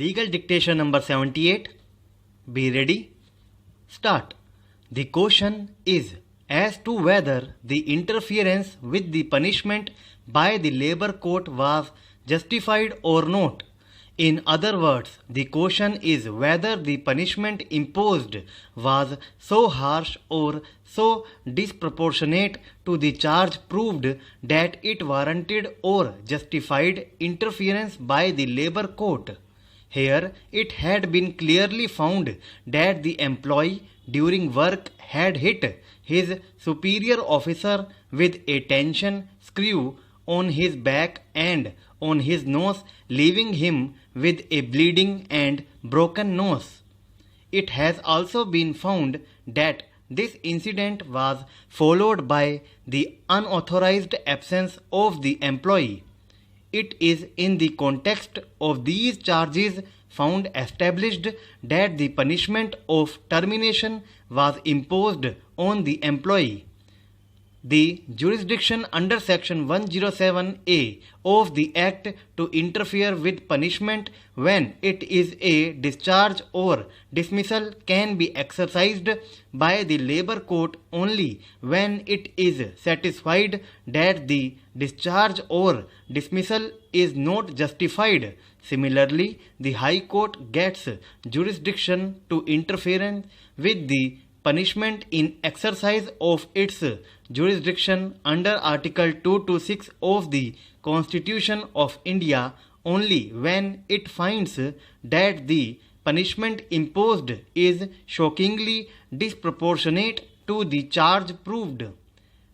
Legal dictation number 78. Be ready. Start. The question is as to whether the interference with the punishment by the labor court was justified or not. In other words, the question is whether the punishment imposed was so harsh or so disproportionate to the charge proved that it warranted or justified interference by the labor court. Here, it had been clearly found that the employee during work had hit his superior officer with a tension screw on his back and on his nose, leaving him with a bleeding and broken nose. It has also been found that this incident was followed by the unauthorized absence of the employee. It is in the context of these charges found established that the punishment of termination was imposed on the employee. The jurisdiction under Section 107A of the Act to interfere with punishment when it is a discharge or dismissal can be exercised by the labor court only when it is satisfied that the discharge or dismissal is not justified. Similarly, the High Court gets jurisdiction to interfere with the punishment in exercise of its jurisdiction under Article 226 of the Constitution of India only when it finds that the punishment imposed is shockingly disproportionate to the charge proved.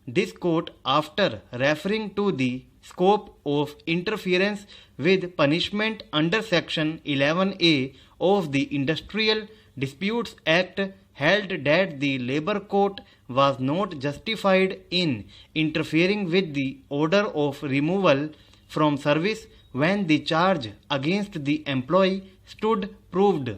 This court, after referring to the scope of interference with punishment under Section 11A of the Industrial Disputes Act, held that the labor court was not justified in interfering with the order of removal from service when the charge against the employee stood proved.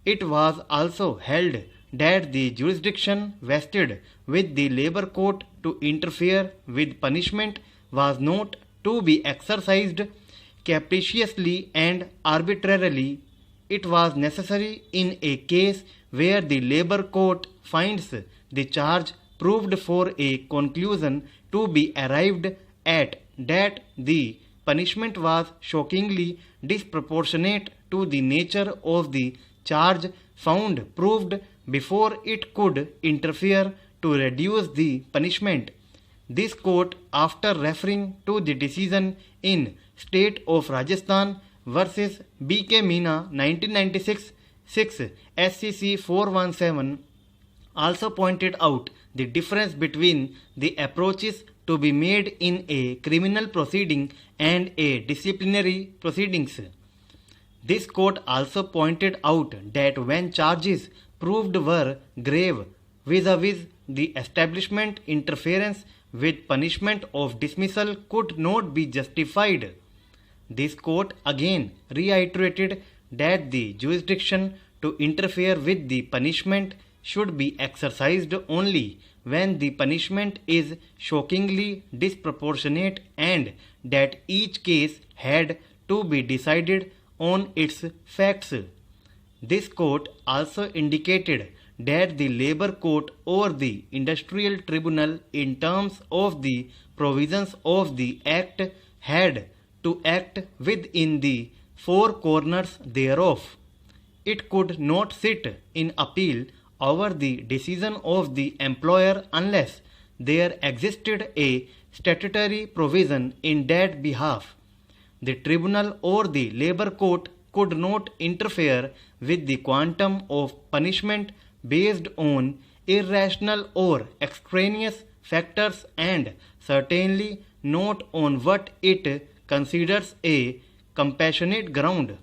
It was also held that the jurisdiction vested with the labor court to interfere with punishment was not to be exercised capriciously and arbitrarily. It was necessary in a case where the labor court finds the charge proved for a conclusion to be arrived at that the punishment was shockingly disproportionate to the nature of the charge found proved before it could interfere to reduce the punishment. This court, after referring to the decision in State of Rajasthan versus B.K. Meena 1996 6 SCC 417, also pointed out the difference between the approaches to be made in a criminal proceeding and a disciplinary proceedings. This court also pointed out that when charges proved were grave vis-a-vis the establishment, interference with punishment of dismissal could not be justified. This court again reiterated that the jurisdiction to interfere with the punishment should be exercised only when the punishment is shockingly disproportionate and that each case had to be decided on its facts. This court also indicated that the labor court or the industrial tribunal, in terms of the provisions of the Act, had to act within the four corners thereof. It could not sit in appeal over the decision of the employer unless there existed a statutory provision in that behalf. The tribunal or the labor court could not interfere with the quantum of punishment based on irrational or extraneous factors and certainly not on what it considers a compassionate ground.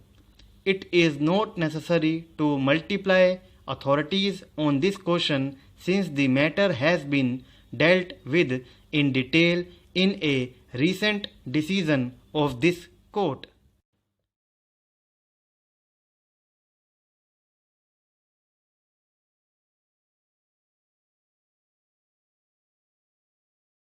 It is not necessary to multiply authorities on this question since the matter has been dealt with in detail in a recent decision of this court.